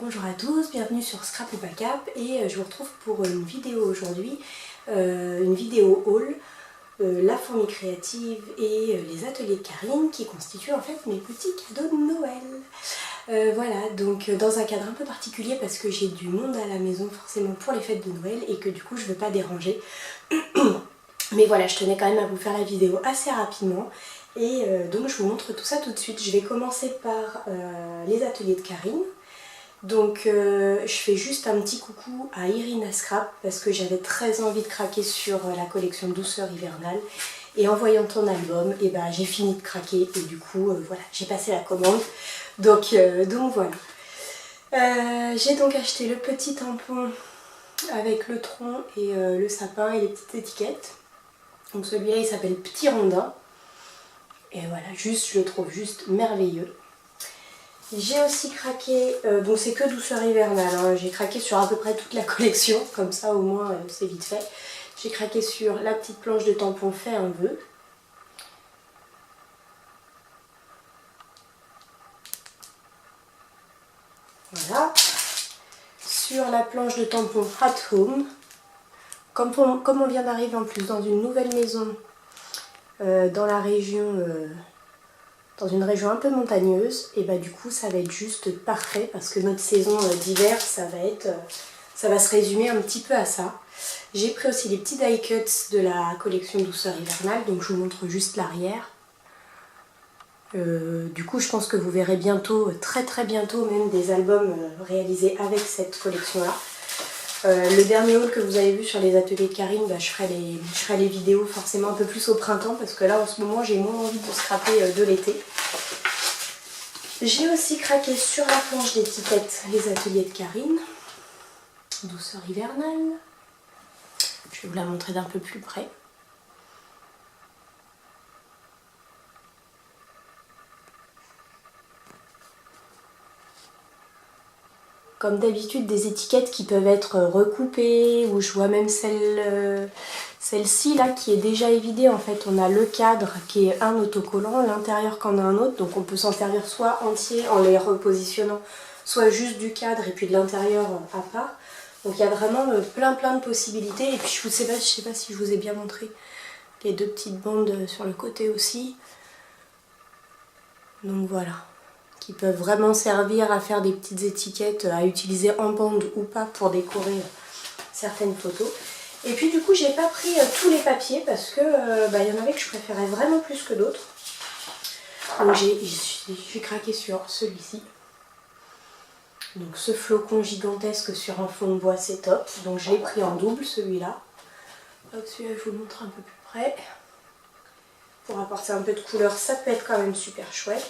bonjour à tous, bienvenue sur Scrap ou Backup et je vous retrouve pour une vidéo aujourd'hui, une vidéo haul, la fourmi créative et les ateliers de Karine qui constituent en fait mes petits cadeaux de Noël. Voilà, donc dans un cadre un peu particulier parce que j'ai du monde à la maison forcément pour les fêtes de Noël et que du coup je ne veux pas déranger. Mais voilà, je tenais quand même à vous faire la vidéo assez rapidement. Et donc je vous montre tout ça tout de suite. Je vais commencer par les ateliers de Karine. Donc je fais juste un petit coucou à Irina Scrap parce que j'avais très envie de craquer sur la collection Douceur hivernale. Et en voyant ton album, et ben, j'ai fini de craquer et du coup voilà, j'ai passé la commande. Donc voilà. J'ai donc acheté le petit tampon avec le tronc et le sapin et les petites étiquettes. Donc celui-là il s'appelle Petit Rondin. Et voilà, juste, je le trouve juste merveilleux. J'ai aussi craqué, bon c'est que Douceur hivernale, hein, j'ai craqué sur à peu près toute la collection, comme ça au moins c'est vite fait. J'ai craqué sur la petite planche de tampon Fais un vœu. Voilà. Sur la planche de tampon At Home. Comme on vient d'arriver en plus dans une nouvelle maison, dans la région... dans une région un peu montagneuse, et bah du coup ça va être juste parfait parce que notre saison d'hiver ça va se résumer un petit peu à ça. J'ai pris aussi les petits die cuts de la collection Douceur hivernale, donc je vous montre juste l'arrière. Du coup je pense que vous verrez bientôt, très bientôt même, des albums réalisés avec cette collection là. Le dernier haul que vous avez vu sur les ateliers de Karine, bah, je ferai les vidéos forcément un peu plus au printemps parce que là en ce moment j'ai moins envie de scraper de l'été. J'ai aussi craqué sur la planche d'étiquette les ateliers de Karine, Douceur hivernale. Je vais vous la montrer d'un peu plus près. Comme d'habitude des étiquettes qui peuvent être recoupées, ou je vois même celle-ci là qui est déjà évidée. En fait on a le cadre qui est un autocollant, l'intérieur qu'en a un autre, donc on peut s'en servir soit entier en les repositionnant, soit juste du cadre et puis de l'intérieur à part. Donc il y a vraiment plein de possibilités. Et puis je sais pas si je vous ai bien montré les deux petites bandes sur le côté aussi. Donc voilà, qui peuvent vraiment servir à faire des petites étiquettes à utiliser en bande ou pas pour décorer certaines photos. Et puis du coup j'ai pas pris tous les papiers parce que y en avait que je préférais vraiment plus que d'autres. Donc j'ai craqué sur celui-ci. Donc ce flocon gigantesque sur un fond de bois, c'est top. Donc je l'ai pris en double celui-là. Celui-là je vous le montre un peu plus près. Pour apporter un peu de couleur, ça peut être quand même super chouette.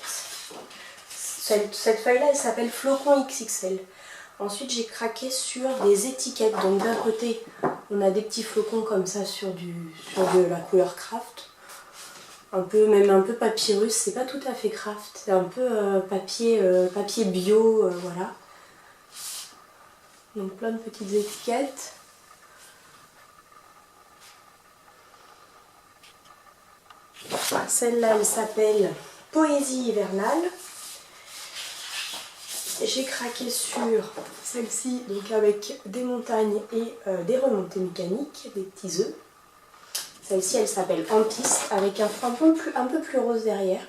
Cette feuille-là, elle s'appelle Flocon XXL. Ensuite, j'ai craqué sur des étiquettes. Donc d'un côté, on a des petits flocons comme ça sur de la couleur craft. Même un peu papyrus. C'est pas tout à fait craft. C'est un peu papier bio, voilà. Donc plein de petites étiquettes. Celle-là, elle s'appelle Poésie hivernale. J'ai craqué sur celle-ci, donc avec des montagnes et des remontées mécaniques, des petits œufs. Celle-ci, elle s'appelle En piste, avec un fond un peu plus rose derrière.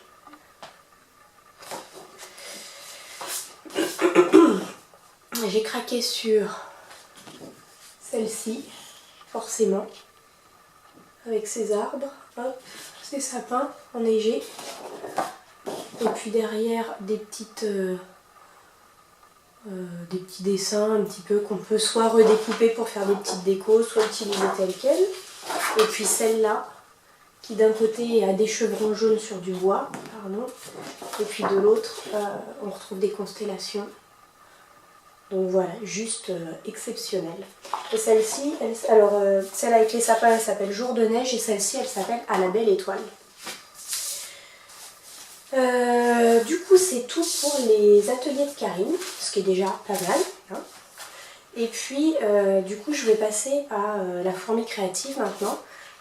J'ai craqué sur celle-ci, forcément, avec ses arbres, hop, ses sapins enneigés. Et puis derrière, des petits dessins un petit peu qu'on peut soit redécouper pour faire des petites décos, soit utiliser telles quelles. Et puis celle-là, qui d'un côté a des chevrons jaunes sur du bois, pardon, et puis de l'autre, on retrouve des constellations. Donc voilà, juste exceptionnel. Et celle-ci, celle avec les sapins, elle s'appelle Jour de neige, et celle-ci, elle s'appelle À la belle étoile. Du coup c'est tout pour les ateliers de Karine, ce qui est déjà pas mal, hein. Et puis du coup je vais passer à la fourmi créative maintenant.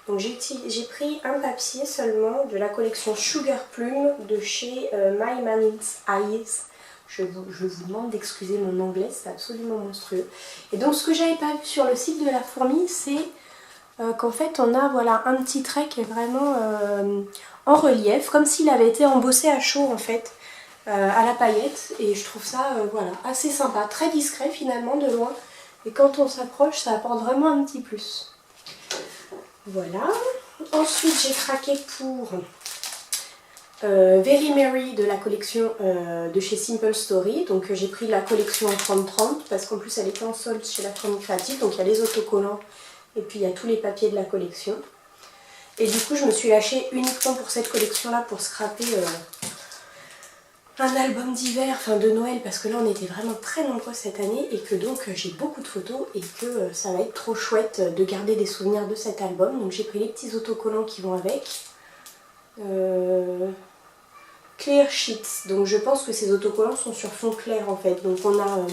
Donc j'ai pris un papier seulement de la collection Sugar Plume de chez My Man's Eyes. Je vous demande d'excuser mon anglais, c'est absolument monstrueux. Et donc ce que j'avais pas vu sur le site de La Fourmi, c'est qu'en fait on a voilà, un petit trait qui est vraiment en relief, comme s'il avait été embossé à chaud en fait, à la paillette. Et je trouve ça voilà, assez sympa, très discret finalement de loin. Et quand on s'approche, ça apporte vraiment un petit plus. Voilà. Ensuite j'ai craqué pour Very Merry de la collection de chez Simple Story. Donc j'ai pris la collection en 30-30 parce qu'en plus elle était en solde chez La Fourmi Créative. Donc il y a les autocollants et puis il y a tous les papiers de la collection. Et du coup je me suis lâchée uniquement pour cette collection là pour scraper un album d'hiver, enfin de Noël, parce que là on était vraiment très nombreux cette année et que donc j'ai beaucoup de photos et que ça va être trop chouette de garder des souvenirs de cet album. Donc j'ai pris les petits autocollants qui vont avec. Clear Sheets, donc je pense que ces autocollants sont sur fond clair en fait. Donc on a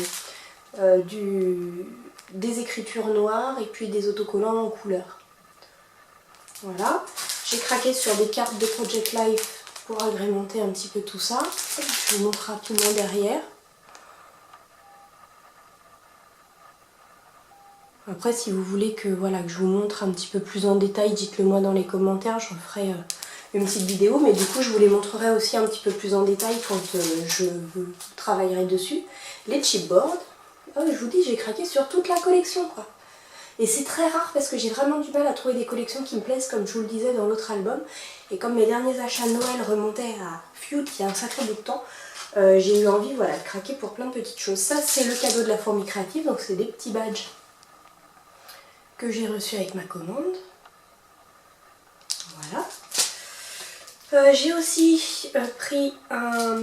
des écritures noires et puis des autocollants en couleur. Voilà, j'ai craqué sur des cartes de Project Life pour agrémenter un petit peu tout ça. Je vous montre rapidement derrière. Après si vous voulez que, voilà, que je vous montre un petit peu plus en détail, dites-le moi dans les commentaires, j'en ferai une petite vidéo. Mais du coup je vous les montrerai aussi un petit peu plus en détail quand je travaillerai dessus. Les chipboards, oh, je vous dis j'ai craqué sur toute la collection quoi. Et c'est très rare parce que j'ai vraiment du mal à trouver des collections qui me plaisent comme je vous le disais dans l'autre album. Et comme mes derniers achats de Noël remontaient à Feud il y a un sacré bout de temps, j'ai eu envie voilà, de craquer pour plein de petites choses. Ça c'est le cadeau de La Fourmi Créative, donc c'est des petits badges que j'ai reçus avec ma commande. Voilà. J'ai aussi pris un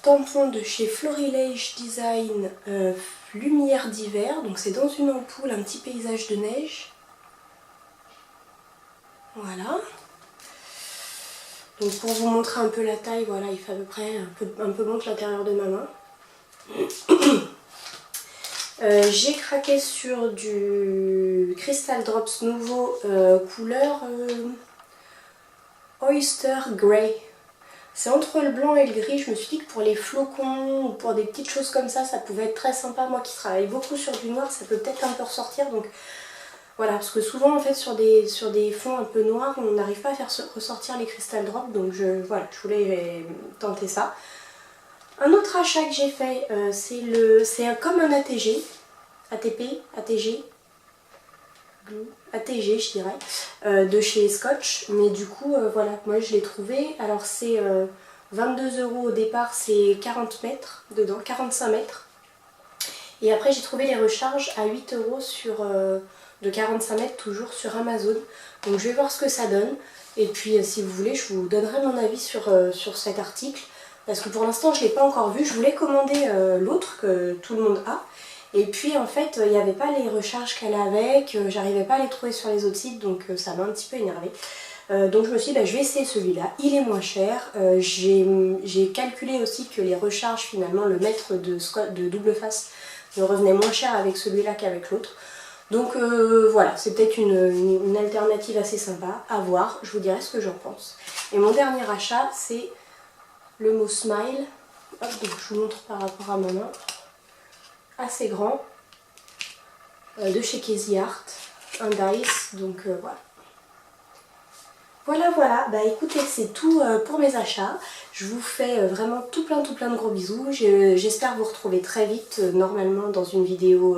tampon de chez Florilège Design lumière d'hiver, donc c'est dans une ampoule, un petit paysage de neige. Voilà. Donc pour vous montrer un peu la taille, voilà, il fait à peu près un peu moins que l'intérieur de ma main. J'ai craqué sur du Crystal Drops nouveau couleur Oyster Grey. C'est entre le blanc et le gris. Je me suis dit que pour les flocons ou pour des petites choses comme ça, ça pouvait être très sympa. Moi qui travaille beaucoup sur du noir, ça peut peut-être un peu ressortir. Donc voilà, parce que souvent en fait sur des fonds un peu noirs, on n'arrive pas à faire ressortir les Crystal Drops. Donc voilà, je voulais tenter ça. Un autre achat que j'ai fait, c'est comme un ATG, ATP, ATG, ATG je dirais, de chez Scotch. Mais du coup, voilà, moi je l'ai trouvé. Alors c'est 22 € au départ, c'est 40 mètres dedans, 45 mètres. Et après j'ai trouvé les recharges à 8 € de 45 mètres, toujours sur Amazon. Donc je vais voir ce que ça donne. Et puis si vous voulez, je vous donnerai mon avis sur cet article. Parce que pour l'instant je ne l'ai pas encore vu. Je voulais commander l'autre que tout le monde a. Et puis en fait il n'y avait pas les recharges qu'elle a avec. J'arrivais pas à les trouver sur les autres sites. Donc ça m'a un petit peu énervée. Donc je me suis dit bah, je vais essayer celui-là, il est moins cher. J'ai calculé aussi que les recharges finalement, le mètre de double face me revenait moins cher avec celui-là qu'avec l'autre. Donc voilà, c'est peut-être une alternative assez sympa à voir, je vous dirai ce que j'en pense. Et mon dernier achat c'est le mot Smile. Hop, donc je vous montre par rapport à ma main. Assez grand, de chez Casey Art, un dice, donc voilà. Voilà, bah écoutez, c'est tout pour mes achats. Je vous fais vraiment tout plein de gros bisous. J'espère vous retrouver très vite, normalement dans une vidéo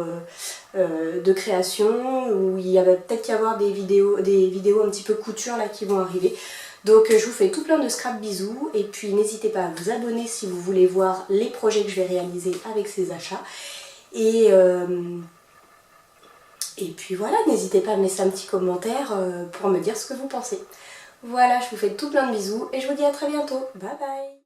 de création, où il va peut-être y avoir des vidéos un petit peu couture là qui vont arriver. Donc je vous fais tout plein de scrap bisous, et puis n'hésitez pas à vous abonner si vous voulez voir les projets que je vais réaliser avec ces achats. Et puis voilà, n'hésitez pas à me laisser un petit commentaire pour me dire ce que vous pensez. Voilà, je vous fais tout plein de bisous et je vous dis à très bientôt. Bye bye!